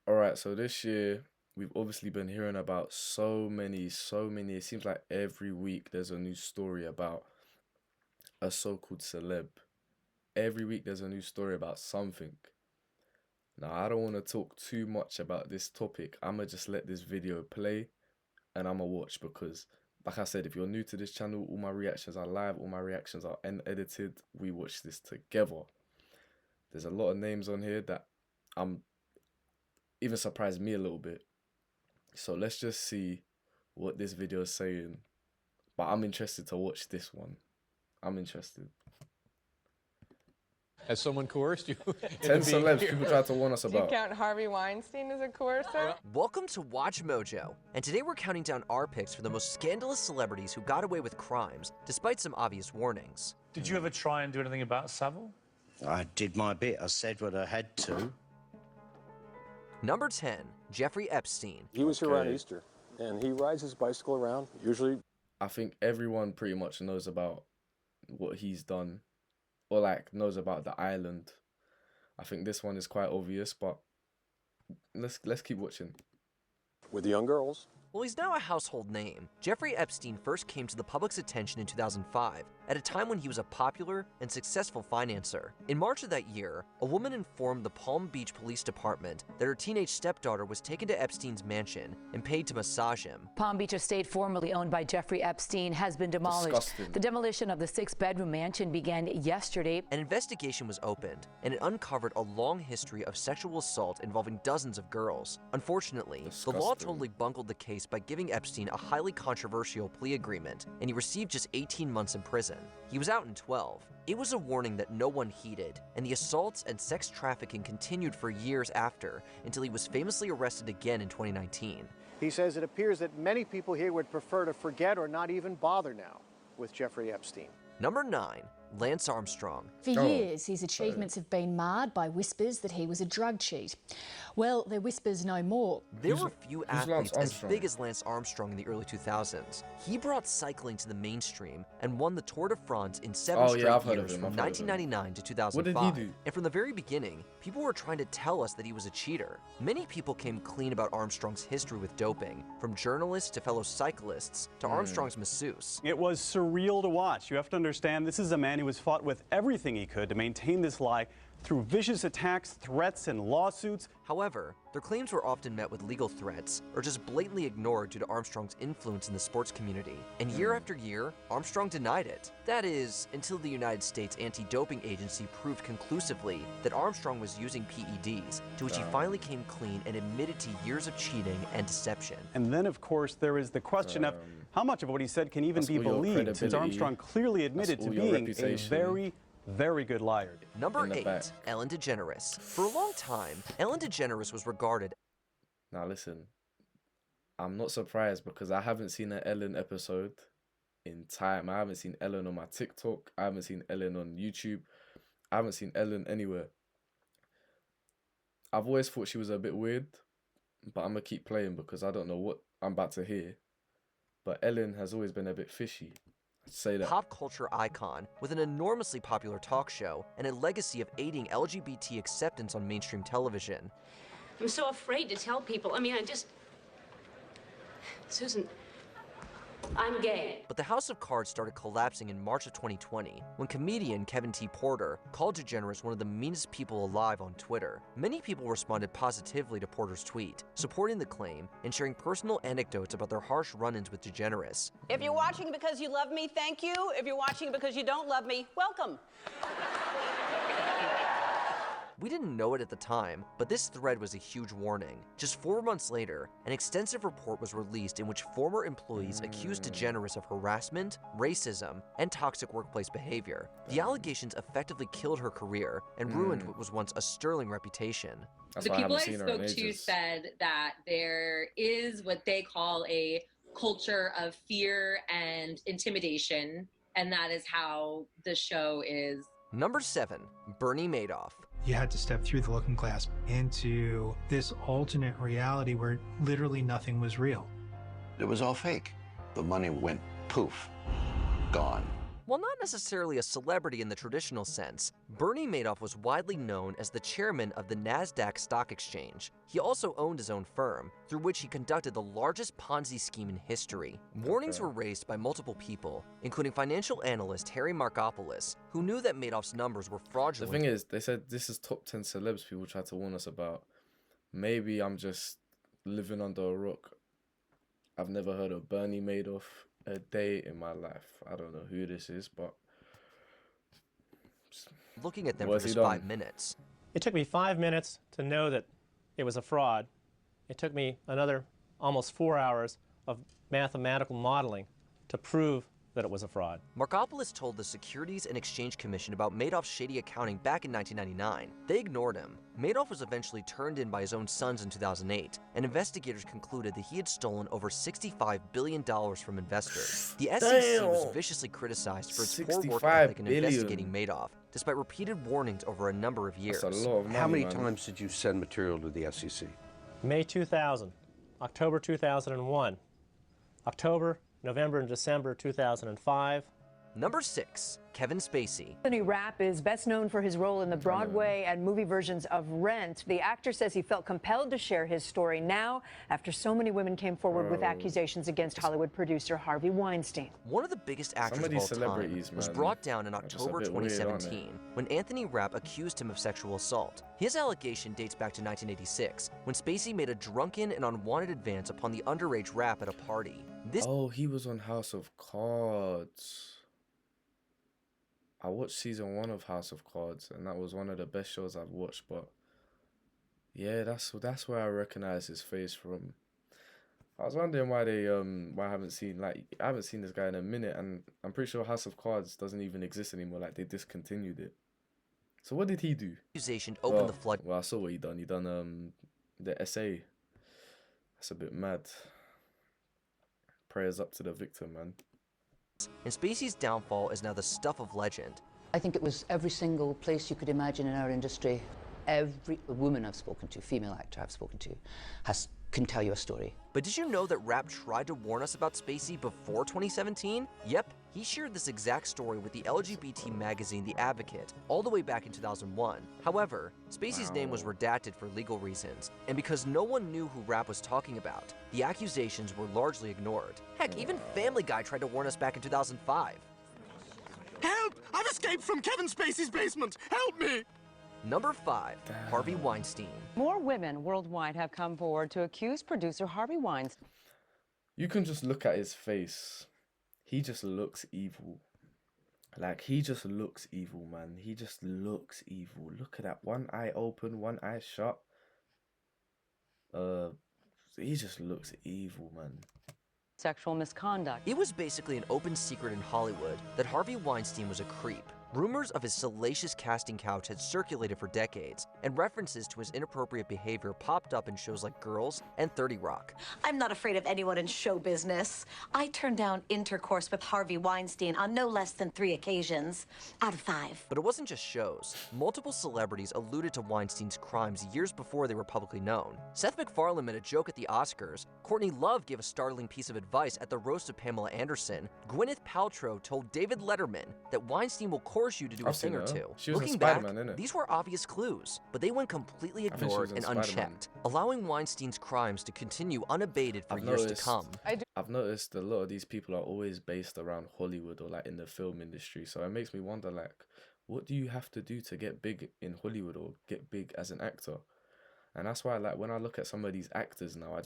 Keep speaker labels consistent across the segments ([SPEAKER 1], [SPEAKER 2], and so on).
[SPEAKER 1] All right, so this year we've obviously been hearing about so many. It seems like every week there's a new story about a so-called celeb. Every week there's a new story about something. Now, I don't want to talk too much about this topic. I'm gonna just let this video play and I'm gonna watch because, like I said, if you're new to this channel, all my reactions are live, all my reactions are unedited. We watch this together. There's a lot of names on here that I'm even surprised me a little bit. So let's just see what this video is saying. But I'm interested to watch this one. I'm interested.
[SPEAKER 2] Has someone coerced you?
[SPEAKER 1] 10 celebs people try to warn us
[SPEAKER 3] Do you
[SPEAKER 1] about.
[SPEAKER 3] count Harvey Weinstein as a coercer?
[SPEAKER 4] Welcome to Watch Mojo, and today we're counting down our picks for the most scandalous celebrities who got away with crimes, despite some obvious warnings.
[SPEAKER 5] Did you ever try and do anything about Savile?
[SPEAKER 6] I did my bit. I said what I had to.
[SPEAKER 4] Number 10, Jeffrey Epstein.
[SPEAKER 7] He was here around Easter, and he rides his bicycle around, usually.
[SPEAKER 1] I think everyone pretty much knows about what he's done, or like knows about the island. I think this one is quite obvious, but let's keep watching.
[SPEAKER 7] With young girls.
[SPEAKER 4] Well, he's now a household name. Jeffrey Epstein first came to the public's attention in 2005, at a time when he was a popular and successful financer. In March of that year, a woman informed the Palm Beach Police Department that her teenage stepdaughter was taken to Epstein's mansion and paid to massage him.
[SPEAKER 8] Palm Beach estate formerly owned by Jeffrey Epstein has been demolished.
[SPEAKER 1] Disgusting.
[SPEAKER 8] The demolition of the 6-bedroom mansion began yesterday.
[SPEAKER 4] An investigation was opened, and it uncovered a long history of sexual assault involving dozens of girls. Unfortunately, the law
[SPEAKER 1] Disgusting.
[SPEAKER 4] totally bungled the case by giving Epstein a highly controversial plea agreement, and he received just 18 months in prison. He was out in 12. It was a warning that no one heeded, and the assaults and sex trafficking continued for years after, until he was famously arrested again in 2019.
[SPEAKER 9] He says it appears that many people here would prefer to forget or not even bother now with Jeffrey Epstein.
[SPEAKER 4] Number 9, Lance Armstrong.
[SPEAKER 10] For years, his achievements have been marred by whispers that he was a drug cheat. Well, they're whispers no more.
[SPEAKER 4] There were few athletes as
[SPEAKER 1] Armstrong?
[SPEAKER 4] big as Lance Armstrong in the early 2000s. He brought cycling to the mainstream and won the Tour de France in 7 straight
[SPEAKER 1] I've heard of
[SPEAKER 4] years
[SPEAKER 1] him,
[SPEAKER 4] from
[SPEAKER 1] I've heard of him.
[SPEAKER 4] 1999 to
[SPEAKER 1] What did
[SPEAKER 4] 2005.
[SPEAKER 1] he do?
[SPEAKER 4] And from the very beginning, people were trying to tell us that he was a cheater. Many people came clean about Armstrong's history with doping, from journalists to fellow cyclists to Armstrong's masseuse.
[SPEAKER 11] It was surreal to watch. You have to understand, this is a man who has fought with everything he could to maintain this lie through vicious attacks, threats, and lawsuits.
[SPEAKER 4] However, their claims were often met with legal threats or just blatantly ignored due to Armstrong's influence in the sports community. And year after year, Armstrong denied it. That is, until the United States Anti-Doping Agency proved conclusively that Armstrong was using PEDs, to which he finally came clean and admitted to years of cheating and deception.
[SPEAKER 11] And then, of course, there is the question of how much of what he said can even
[SPEAKER 1] That's
[SPEAKER 11] be
[SPEAKER 1] all your
[SPEAKER 11] believed, since
[SPEAKER 1] credibility.
[SPEAKER 11] Armstrong clearly admitted
[SPEAKER 1] That's
[SPEAKER 11] to
[SPEAKER 1] all your
[SPEAKER 11] being a
[SPEAKER 1] reputation.
[SPEAKER 11] very, very good liar.
[SPEAKER 4] Number
[SPEAKER 1] In the
[SPEAKER 4] 8,
[SPEAKER 1] back.
[SPEAKER 4] Ellen DeGeneres. For a long time, Ellen DeGeneres was regarded
[SPEAKER 1] Now listen, I'm not surprised because I haven't seen an Ellen episode in time. I haven't seen Ellen on my TikTok. I haven't seen Ellen on YouTube. I haven't seen Ellen anywhere. I've always thought she was a bit weird, but I'm gonna keep playing because I don't know what I'm about to hear. But Ellen has always been a bit fishy. I'd say that.
[SPEAKER 4] pop culture icon with an enormously popular talk show and a legacy of aiding LGBT acceptance on mainstream television.
[SPEAKER 12] I'm so afraid to tell people. I mean, Susan, I'm gay.
[SPEAKER 4] But the house of cards started collapsing in March of 2020 when comedian Kevin T. Porter called DeGeneres one of the meanest people alive on Twitter. Many people responded positively to Porter's tweet, supporting the claim and sharing personal anecdotes about their harsh run-ins with DeGeneres.
[SPEAKER 12] If you're watching because you love me, thank you. If you're watching because you don't love me, welcome.
[SPEAKER 4] We didn't know it at the time, but this thread was a huge warning. Just 4 months later, an extensive report was released in which former employees accused DeGeneres of harassment, racism, and toxic workplace behavior. The allegations effectively killed her career and ruined what was once a sterling reputation.
[SPEAKER 1] That's
[SPEAKER 13] The
[SPEAKER 1] why I
[SPEAKER 13] people
[SPEAKER 1] haven't
[SPEAKER 13] I
[SPEAKER 1] seen her in
[SPEAKER 13] spoke to
[SPEAKER 1] ages.
[SPEAKER 13] said that there is what they call a culture of fear and intimidation, and that is how the show is.
[SPEAKER 4] Number 7, Bernie Madoff.
[SPEAKER 14] You had to step through the looking glass into this alternate reality where literally nothing was real.
[SPEAKER 6] It was all fake. The money went poof, gone.
[SPEAKER 4] While not necessarily a celebrity in the traditional sense, Bernie Madoff was widely known as the chairman of the NASDAQ stock exchange. He also owned his own firm, through which he conducted the largest Ponzi scheme in history. Warnings were raised by multiple people, including financial analyst Harry Markopolos, who knew that Madoff's numbers were fraudulent.
[SPEAKER 1] The thing is, they said this is top 10 celebs people tried to warn us about. Maybe I'm just living under a rock. I've never heard of Bernie Madoff a day in my life. I don't know who this is, but
[SPEAKER 4] looking at them for just 5 minutes.
[SPEAKER 7] It took me 5 minutes to know that it was a fraud. It took me another almost 4 hours of mathematical modeling to prove that it was a fraud.
[SPEAKER 4] Markopolos told the Securities and Exchange Commission about Madoff's shady accounting back in 1999. They ignored him. Madoff was eventually turned in by his own sons in 2008, and investigators concluded that he had stolen over $65 billion from investors. The SEC was viciously criticized for its poor work ethic in investigating Madoff, despite repeated warnings over a number of years.
[SPEAKER 1] That's a lot of money,
[SPEAKER 6] How many
[SPEAKER 1] man.
[SPEAKER 6] times did you send material to the SEC?
[SPEAKER 7] May 2000, October 2001, October, November and December 2005.
[SPEAKER 4] Number 6, Kevin Spacey.
[SPEAKER 8] Anthony Rapp is best known for his role in the Broadway and movie versions of Rent. The actor says he felt compelled to share his story now after so many women came forward with accusations against Hollywood producer Harvey Weinstein.
[SPEAKER 4] One of the biggest actors of all time was brought down in October 2017 when Anthony Rapp accused him of sexual assault. His allegation dates back to 1986 when Spacey made a drunken and unwanted advance upon the underage Rapp at a party.
[SPEAKER 1] Oh, he was on House of Cards. I watched season 1 of House of Cards, and that was one of the best shows I've watched. But yeah, that's where I recognize his face from. I was wondering why I haven't seen this guy in a minute, and I'm pretty sure House of Cards doesn't even exist anymore. Like, they discontinued it. So what did he do?
[SPEAKER 4] Accusation opened the flood.
[SPEAKER 1] Well, I saw what he done. He done the essay. That's a bit mad. Prayers up to the victim, man.
[SPEAKER 4] And Spacey's downfall is now the stuff of legend.
[SPEAKER 2] I think it was every single place you could imagine in our industry. Every woman I've spoken to, female actor I've spoken to, can tell you a story.
[SPEAKER 4] But did you know that Rapp tried to warn us about Spacey before 2017? Yep, he shared this exact story with the LGBT magazine The Advocate all the way back in 2001. However, Spacey's name was redacted for legal reasons, and because no one knew who Rapp was talking about, the accusations were largely ignored. Heck, even Family Guy tried to warn us back in 2005.
[SPEAKER 15] Help! I've escaped from Kevin Spacey's basement! Help me!
[SPEAKER 4] Number 5, Harvey Weinstein.
[SPEAKER 3] More women worldwide have come forward to accuse producer Harvey Weinstein.
[SPEAKER 1] You can just look at his face. He just looks evil. Like, he just looks evil, man. He just looks evil. Look at that. One eye open, one eye shut. He just looks evil, man.
[SPEAKER 3] Sexual misconduct.
[SPEAKER 4] It was basically an open secret in Hollywood that Harvey Weinstein was a creep. Rumors of his salacious casting couch had circulated for decades, and references to his inappropriate behavior popped up in shows like Girls and 30 Rock.
[SPEAKER 16] I'm not afraid of anyone in show business. I turned down intercourse with Harvey Weinstein on no less than 3 occasions, out of 5.
[SPEAKER 4] But it wasn't just shows. Multiple celebrities alluded to Weinstein's crimes years before they were publicly known. Seth MacFarlane made a joke at the Oscars. Courtney Love gave a startling piece of advice at the roast of Pamela Anderson. Gwyneth Paltrow told David Letterman that Weinstein will coerce you to do a thing or two.
[SPEAKER 1] She was
[SPEAKER 4] Looking
[SPEAKER 1] in
[SPEAKER 4] back,
[SPEAKER 1] Spider-Man, innit?
[SPEAKER 4] these were obvious clues, but they went completely
[SPEAKER 1] think she
[SPEAKER 4] ignored
[SPEAKER 1] was in
[SPEAKER 4] and
[SPEAKER 1] Spider-Man.
[SPEAKER 4] unchecked, allowing Weinstein's crimes to continue unabated for years to come.
[SPEAKER 1] I've noticed a lot of these people are always based around Hollywood or like in the film industry. So it makes me wonder, like, what do you have to do to get big in Hollywood or get big as an actor? And that's why, like, when I look at some of these actors now,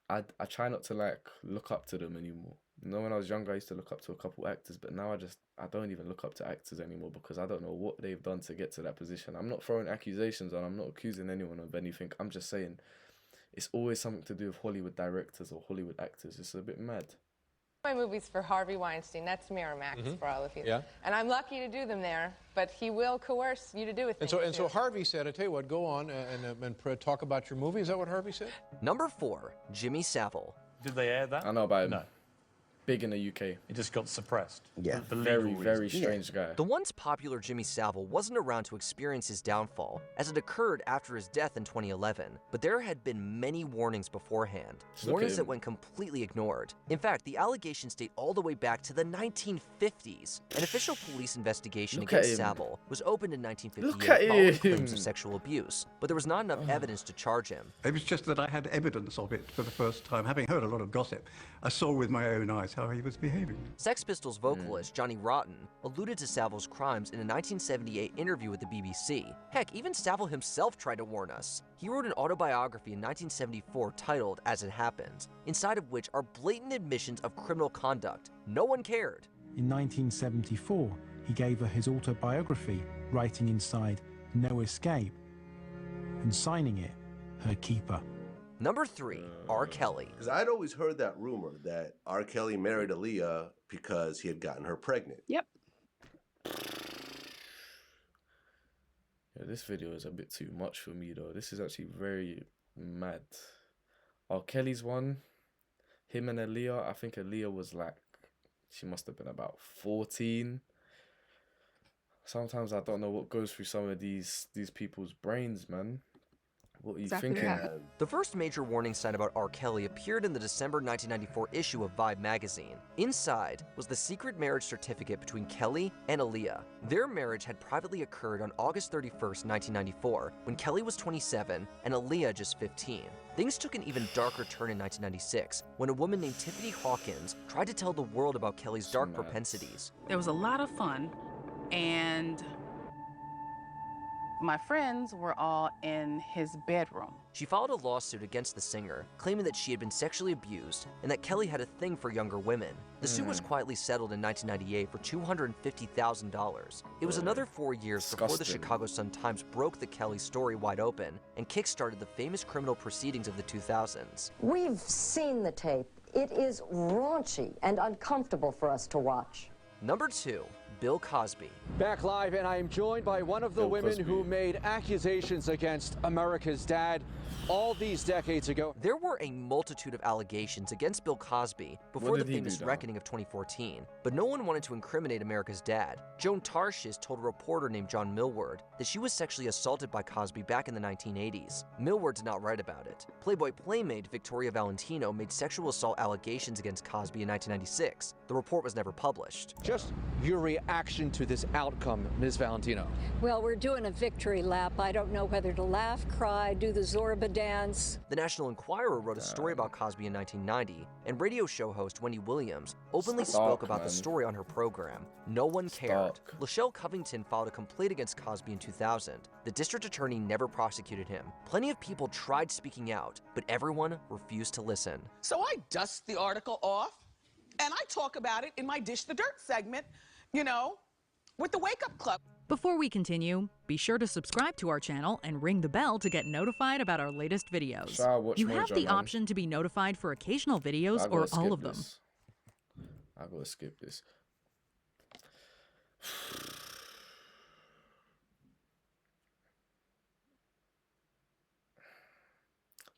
[SPEAKER 1] I try not to like look up to them anymore. You know, when I was younger, I used to look up to a couple actors, but now I don't even look up to actors anymore because I don't know what they've done to get to that position. I'm not throwing accusations on, I'm not accusing anyone of anything. I'm just saying it's always something to do with Hollywood directors or Hollywood actors. It's a bit mad.
[SPEAKER 3] My movies for Harvey Weinstein, that's Miramax for all of you.
[SPEAKER 17] Yeah.
[SPEAKER 3] And I'm lucky to do them there, but he will coerce you to do it.
[SPEAKER 17] And so Harvey said, I tell you what, go on and talk about your movie. Is that what Harvey said?
[SPEAKER 4] Number 4, Jimmy Savile.
[SPEAKER 5] Did they add that?
[SPEAKER 1] I know about him.
[SPEAKER 5] No.
[SPEAKER 1] big in the UK.
[SPEAKER 5] It just got suppressed.
[SPEAKER 6] Yeah.
[SPEAKER 5] For legal
[SPEAKER 1] Very,
[SPEAKER 5] reasons.
[SPEAKER 1] very strange guy.
[SPEAKER 4] The once popular Jimmy Savile wasn't around to experience his downfall, as it occurred after his death in 2011, but there had been many warnings beforehand,
[SPEAKER 1] Just look at
[SPEAKER 4] warnings that
[SPEAKER 1] him.
[SPEAKER 4] went completely ignored. In fact, the allegations date all the way back to the 1950s. An official police investigation
[SPEAKER 1] Look at
[SPEAKER 4] against
[SPEAKER 1] him.
[SPEAKER 4] Savile was opened in
[SPEAKER 1] Look
[SPEAKER 4] 1958
[SPEAKER 1] at
[SPEAKER 4] following claims
[SPEAKER 1] him.
[SPEAKER 4] of sexual abuse, but there was not enough evidence to charge him.
[SPEAKER 18] It was just that I had evidence of it for the first time. Having heard a lot of gossip, I saw with my own eyes how he was behaving.
[SPEAKER 4] Sex Pistols vocalist Johnny Rotten alluded to Savile's crimes in a 1978 interview with the BBC. Heck, even Savile himself tried to warn us. He wrote an autobiography in 1974 titled As It Happened, inside of which are blatant admissions of criminal conduct. No one cared.
[SPEAKER 19] In 1974, he gave her his autobiography, writing inside, "No escape," and signing it, "Her keeper."
[SPEAKER 4] Number 3, R. Kelly.
[SPEAKER 6] Because I'd always heard that rumor that R. Kelly married Aaliyah because he had gotten her pregnant.
[SPEAKER 12] Yep.
[SPEAKER 1] Yeah, this video is a bit too much for me though. This is actually very mad. R. Kelly's one, him and Aaliyah. I think Aaliyah was like, she must have been about 14. Sometimes I don't know what goes through some of these people's brains, man. What are you thinking?
[SPEAKER 4] The first major warning sign about R. Kelly appeared in the December 1994 issue of Vibe magazine. Inside was the secret marriage certificate between Kelly and Aaliyah. Their marriage had privately occurred on August 31st, 1994, when Kelly was 27 and Aaliyah just 15. Things took an even darker turn in 1996, when a woman named Tiffany Hawkins tried to tell the world about Kelly's dark propensities.
[SPEAKER 20] There was a lot of fun, and my friends were all in his bedroom.
[SPEAKER 4] She filed a lawsuit against the singer, claiming that she had been sexually abused and that Kelly had a thing for younger women. The suit was quietly settled in 1998 for $250,000. It was another 4 years before the
[SPEAKER 1] Disgusting.
[SPEAKER 4] Chicago Sun-Times broke the Kelly story wide open and kickstarted the famous criminal proceedings of the 2000s.
[SPEAKER 21] We've seen the tape. It is raunchy and uncomfortable for us to watch.
[SPEAKER 4] Number 2, Bill Cosby.
[SPEAKER 22] Back live, and I am joined by one of the women who made accusations against America's dad all these decades ago.
[SPEAKER 4] There were a multitude of allegations against Bill Cosby before the
[SPEAKER 1] did he
[SPEAKER 4] famous
[SPEAKER 1] do, though?
[SPEAKER 4] reckoning of 2014, but no one wanted to incriminate America's dad. Joan Tarshish told a reporter named John Millward that she was sexually assaulted by Cosby back in the 1980s. Millward did not write about it. Playboy playmate Victoria Valentino made sexual assault allegations against Cosby in 1996. The report was never published.
[SPEAKER 22] Just your reaction to this outcome, Ms. Valentino.
[SPEAKER 21] Well, we're doing a victory lap. I don't know whether to laugh, cry, do the Zorba dance.
[SPEAKER 4] The National Enquirer wrote a story about Cosby in 1990, and radio show host Wendy Williams openly spoke about the story on her program. No one cared. Lachelle Covington filed a complaint against Cosby in 2000. The district attorney never prosecuted him. Plenty of people tried speaking out, but everyone refused to listen.
[SPEAKER 23] So I dust the article off, and I talk about it in my Dish the Dirt segment, you know, with the Wake Up Club.
[SPEAKER 24] Before we continue, be sure to subscribe to our channel and ring the bell to get notified about our latest videos. You have the option to be notified for occasional videos or all of them.
[SPEAKER 1] I gotta skip this.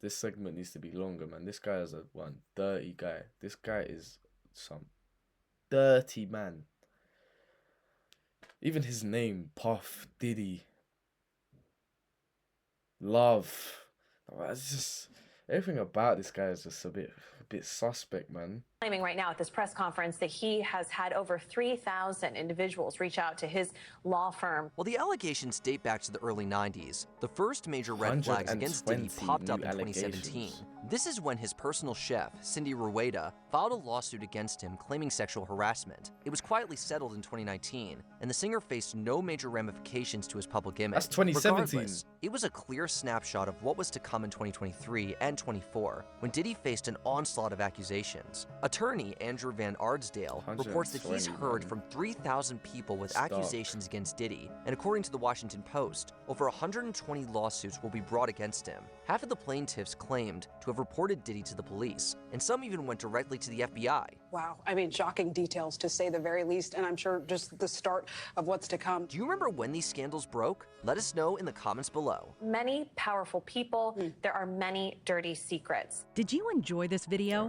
[SPEAKER 1] This segment needs to be longer, man. This guy is a one dirty guy. This guy is some dirty man. Even his name, Puff Diddy, Love. It's just everything about this guy is just a bit suspect, man.
[SPEAKER 25] Claiming right now at this press conference that he has had over 3,000 individuals reach out to his law firm.
[SPEAKER 4] Well, the allegations date back to the early 90s. The first major red flags against Diddy
[SPEAKER 1] 120
[SPEAKER 4] popped up in
[SPEAKER 1] new
[SPEAKER 4] 2017.
[SPEAKER 1] allegations.
[SPEAKER 4] This is when his personal chef, Cindy Rueda, filed a lawsuit against him claiming sexual harassment. It was quietly settled in 2019, and the singer faced no major ramifications to his public image.
[SPEAKER 1] That's 2017.
[SPEAKER 4] Regardless, it was a clear snapshot of what was to come in 2023 and 24, when Diddy faced an onslaught of accusations. Attorney Andrew Van Ardsdale reports that he's heard from 3,000 people with accusations against Diddy, and according to the Washington Post, over 120 lawsuits will be brought against him. Half of the plaintiffs claimed to have reported Diddy to the police, and some even went directly to the FBI.
[SPEAKER 26] Wow, I mean, shocking details to say the very least, and I'm sure just the start of what's to come.
[SPEAKER 4] Do you remember when these scandals broke? Let us know in the comments below.
[SPEAKER 25] Many powerful people, there are many dirty secrets.
[SPEAKER 24] Did you enjoy this video?